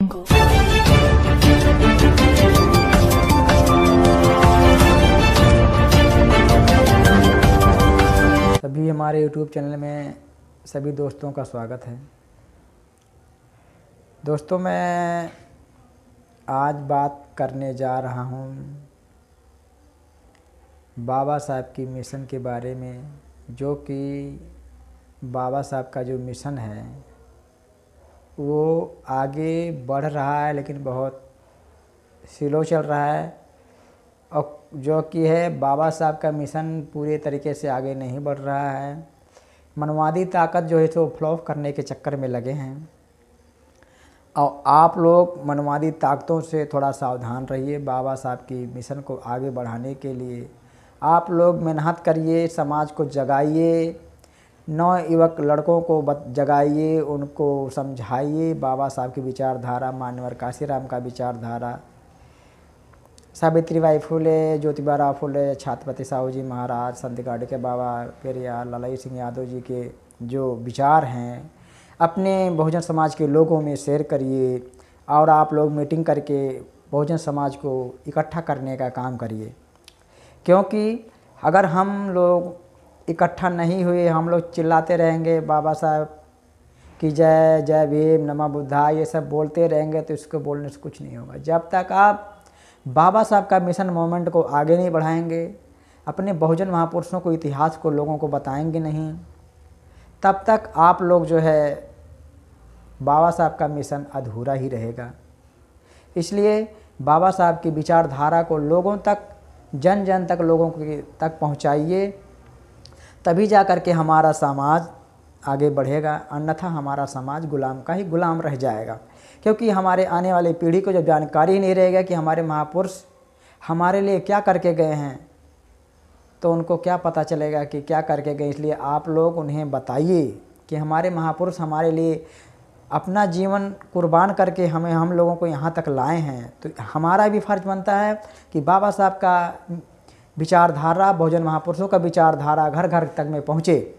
Jungle। सभी हमारे YouTube channel में सभी दोस्तों का स्वागत है। दोस्तों, मैं आज बात करने जा रहा हूँ बाबा साहब की मिशन के बारे में, जो कि बाबा साहब का जो मिशन है वो आगे बढ़ रहा है, लेकिन बहुत स्लो चल रहा है। और जो कि है बाबा साहब का मिशन पूरे तरीके से आगे नहीं बढ़ रहा है। मनवादी ताकत जो है सो फ्लॉप करने के चक्कर में लगे हैं। और आप लोग मनवादी ताकतों से थोड़ा सावधान रहिए। बाबा साहब की मिशन को आगे बढ़ाने के लिए आप लोग मेहनत करिए, समाज को जगाइए, नवयुवक लड़कों को जगाइए, उनको समझाइए बाबा साहब की विचारधारा, मान्यवर काशीराम का विचारधारा, सावित्रीबाई फुले, ज्योतिबा फुले, छत्रपति साहू जी महाराज, संत गाड़गे बाबा, पेरियार, लालजी सिंह यादव जी के जो विचार हैं अपने बहुजन समाज के लोगों में शेयर करिए। और आप लोग मीटिंग करके बहुजन समाज को इकट्ठा करने का काम करिए, क्योंकि अगर हम लोग इकट्ठा नहीं हुए, हम लोग चिल्लाते रहेंगे बाबा साहब की जय, जय भीम, नमः बुद्धाय, ये सब बोलते रहेंगे तो इसको बोलने से कुछ नहीं होगा। जब तक आप बाबा साहब का मिशन मूवमेंट को आगे नहीं बढ़ाएंगे, अपने बहुजन महापुरुषों को, इतिहास को लोगों को बताएंगे नहीं, तब तक आप लोग जो है बाबा साहब का मिशन अधूरा ही रहेगा। इसलिए बाबा साहब की विचारधारा को लोगों तक, जन जन तक, लोगों के तक पहुंचाइए, तभी जा कर के हमारा समाज आगे बढ़ेगा। अन्यथा हमारा समाज गुलाम का ही गुलाम रह जाएगा, क्योंकि हमारे आने वाली पीढ़ी को जब जानकारी ही नहीं रहेगा कि हमारे महापुरुष हमारे लिए क्या करके गए हैं, तो उनको क्या पता चलेगा कि क्या करके गए। इसलिए आप लोग उन्हें बताइए कि हमारे महापुरुष हमारे लिए अपना जीवन कुर्बान करके हम लोगों को यहाँ तक लाए हैं। तो हमारा भी फ़र्ज़ बनता है कि बाबा साहब का विचारधारा, बहुजन महापुरुषों का विचारधारा घर घर तक में पहुँचे।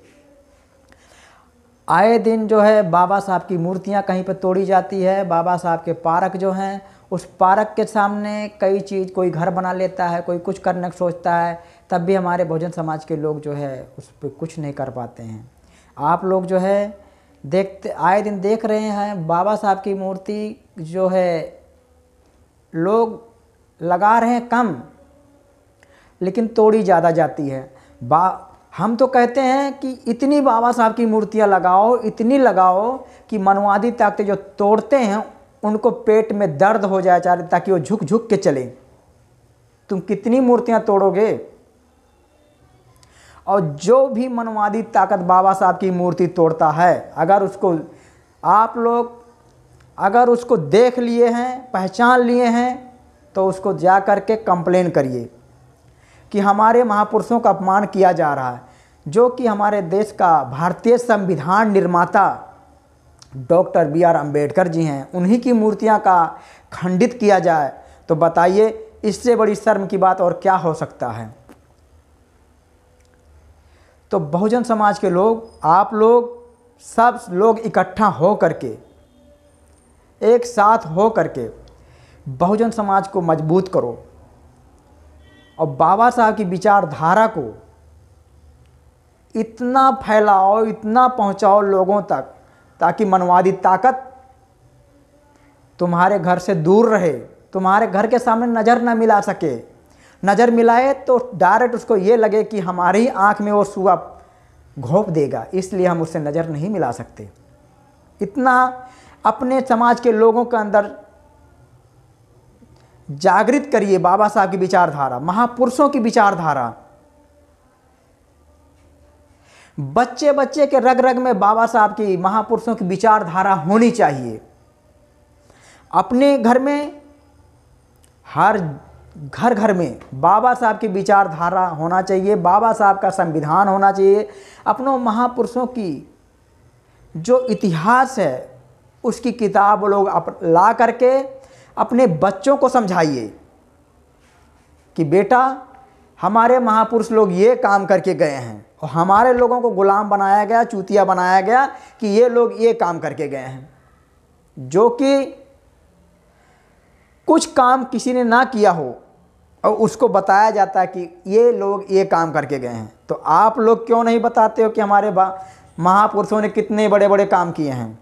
आए दिन जो है बाबा साहब की मूर्तियाँ कहीं पर तोड़ी जाती है। बाबा साहब के पार्क जो हैं, उस पार्क के सामने कई चीज़, कोई घर बना लेता है, कोई कुछ करने सोचता है, तब भी हमारे बहुजन समाज के लोग जो है उस पर कुछ नहीं कर पाते हैं। आप लोग जो है आए दिन देख रहे हैं बाबा साहब की मूर्ति जो है लोग लगा रहे हैं कम, लेकिन तोड़ी ज़्यादा जाती है। हम तो कहते हैं कि इतनी बाबा साहब की मूर्तियाँ लगाओ, इतनी लगाओ कि मनवादी ताकतें जो तोड़ते हैं उनको पेट में दर्द हो जाए, ताकि वो झुक झुक के चले। तुम कितनी मूर्तियाँ तोड़ोगे? और जो भी मनवादी ताकत बाबा साहब की मूर्ति तोड़ता है, अगर आप लोग उसको देख लिए हैं, पहचान लिए हैं, तो उसको जा कर के कंप्लेन करिए कि हमारे महापुरुषों का अपमान किया जा रहा है। जो कि हमारे देश का भारतीय संविधान निर्माता डॉक्टर BR अम्बेडकर जी हैं, उन्हीं की मूर्तियां का खंडित किया जाए, तो बताइए इससे बड़ी शर्म की बात और क्या हो सकता है। तो बहुजन समाज के लोग, आप लोग, सब लोग इकट्ठा हो करके, एक साथ हो करके बहुजन समाज को मजबूत करो और बाबा साहब की विचारधारा को इतना फैलाओ, इतना पहुंचाओ लोगों तक, ताकि मनवादी ताकत तुम्हारे घर से दूर रहे, तुम्हारे घर के सामने नज़र न मिला सके। नज़र मिलाए तो डायरेक्ट उसको ये लगे कि हमारी आंख में वो सुआ घोंप देगा, इसलिए हम उससे नज़र नहीं मिला सकते। इतना अपने समाज के लोगों के अंदर जागृत करिए बाबा साहब की विचारधारा, महापुरुषों की विचारधारा। बच्चे बच्चे के रग रग में बाबा साहब की, महापुरुषों की विचारधारा होनी चाहिए। अपने घर में, हर घर घर में बाबा साहब की विचारधारा होना चाहिए, बाबा साहब का संविधान होना चाहिए। अपनों महापुरुषों की जो इतिहास है उसकी किताब लोग ला करके अपने बच्चों को समझाइए कि बेटा हमारे महापुरुष लोग ये काम करके गए हैं, और हमारे लोगों को गुलाम बनाया गया, चूतिया बनाया गया कि ये लोग ये काम करके गए हैं, जो कि कुछ काम किसी ने ना किया हो और उसको बताया जाता है कि ये लोग ये काम करके गए हैं, तो आप लोग क्यों नहीं बताते हो कि हमारे महापुरुषों ने कितने बड़े बड़े काम किए हैं।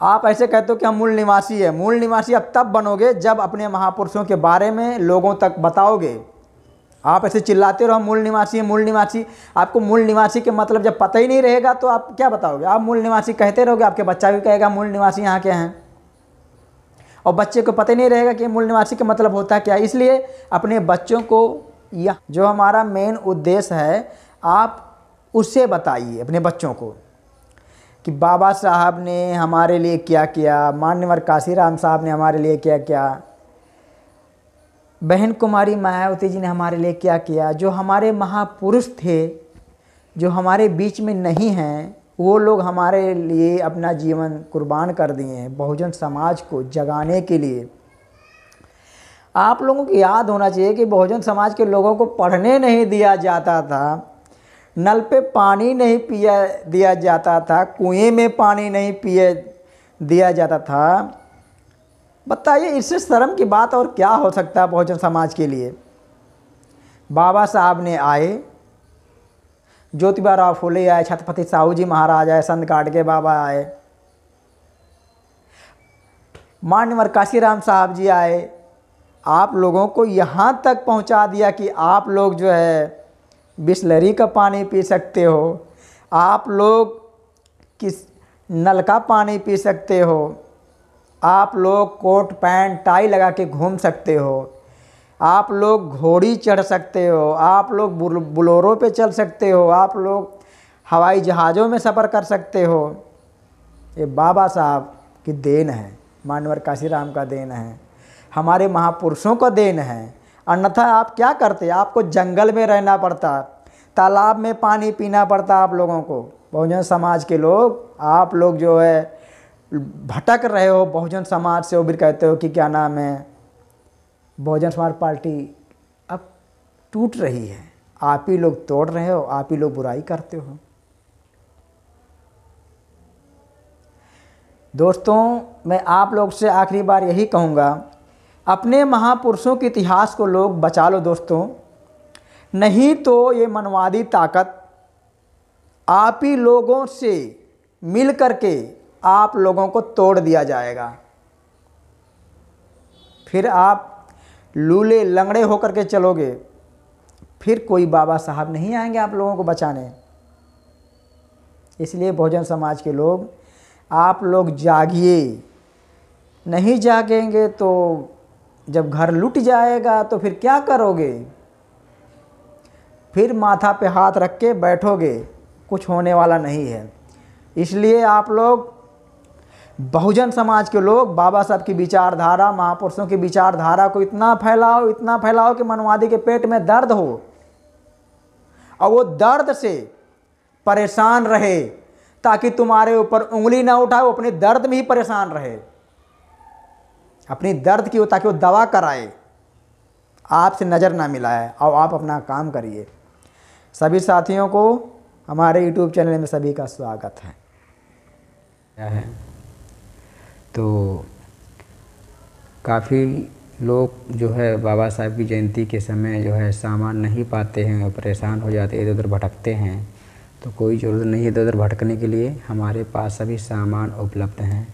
आप ऐसे कहते हो कि हम मूल निवासी है। मूल निवासी अब तब बनोगे जब अपने महापुरुषों के बारे में लोगों तक बताओगे। आप ऐसे चिल्लाते रहो मूल निवासी है, मूल निवासी। आपको मूल निवासी के मतलब जब पता ही नहीं रहेगा तो आप क्या बताओगे। आप मूल निवासी कहते रहोगे, आपके बच्चा भी कहेगा मूल निवासी यहाँ के हैं, और बच्चे को पता ही नहीं रहेगा कि मूल निवासी का मतलब होता क्या। इसलिए अपने बच्चों को यह जो हमारा मेन उद्देश्य है, आप उससे बताइए अपने बच्चों को कि बाबा साहब ने हमारे लिए क्या किया, मान्यवर काशीराम साहब ने हमारे लिए क्या किया, बहन कुमारी मायावती जी ने हमारे लिए क्या किया। जो हमारे महापुरुष थे, जो हमारे बीच में नहीं हैं, वो लोग हमारे लिए अपना जीवन कुर्बान कर दिए हैं बहुजन समाज को जगाने के लिए। आप लोगों को याद होना चाहिए कि बहुजन समाज के लोगों को पढ़ने नहीं दिया जाता था, नल पे पानी नहीं पिया दिया जाता था, कुएं में पानी नहीं पिए दिया जाता था। बताइए, इससे शर्म की बात और क्या हो सकता है बहुजन समाज के लिए। बाबा साहब ने आए, ज्योतिबा राव फुले आए, छत्रपति साहू जी महाराज आए, संत गाडगे बाबा आए, मान्यवर काशीराम साहब जी आए। आप लोगों को यहाँ तक पहुँचा दिया कि आप लोग जो है बिसलरी का पानी पी सकते हो, आप लोग किस नल का पानी पी सकते हो, आप लोग कोट पैंट टाई लगा के घूम सकते हो, आप लोग घोड़ी चढ़ सकते हो, आप लोग बुलोरो पे चल सकते हो, आप लोग हवाई जहाज़ों में सफ़र कर सकते हो। ये बाबा साहब की देन है, मान्यवर काशीराम का देन है, हमारे महापुरुषों का देन है। अन्यथा आप क्या करते, आपको जंगल में रहना पड़ता, तालाब में पानी पीना पड़ता आप लोगों को। बहुजन समाज के लोग, आप लोग जो है भटक रहे हो बहुजन समाज से, वो भी कहते हो कि क्या नाम है, बहुजन समाज पार्टी अब टूट रही है, आप ही लोग तोड़ रहे हो, आप ही लोग बुराई करते हो। दोस्तों, मैं आप लोग से आखिरी बार यही कहूँगा, अपने महापुरुषों के इतिहास को लोग बचा लो दोस्तों, नहीं तो ये मनवादी ताकत आप ही लोगों से मिल करके आप लोगों को तोड़ दिया जाएगा। फिर आप लूले लंगड़े होकर के चलोगे, फिर कोई बाबा साहब नहीं आएंगे आप लोगों को बचाने। इसलिए बहुजन समाज के लोग, आप लोग जागिए। नहीं जागेंगे तो जब घर लुट जाएगा तो फिर क्या करोगे, फिर माथा पे हाथ रख के बैठोगे, कुछ होने वाला नहीं है। इसलिए आप लोग बहुजन समाज के लोग बाबा साहब की विचारधारा, महापुरुषों की विचारधारा को इतना फैलाओ कि मनवादी के पेट में दर्द हो और वो दर्द से परेशान रहे, ताकि तुम्हारे ऊपर उंगली ना उठाए, वो अपने दर्द में ही परेशान रहे, अपनी दर्द की, ताकि वो दवा कराए, आपसे नज़र ना मिलाए, और आप अपना काम करिए। सभी साथियों को हमारे YouTube चैनल में सभी का स्वागत है। क्या है तो काफ़ी लोग जो है बाबा साहब की जयंती के समय जो है सामान नहीं पाते हैं और परेशान हो जाते, इधर उधर भटकते हैं। तो कोई ज़रूरत नहीं है इधर उधर भटकने के लिए, हमारे पास सभी सामान उपलब्ध हैं।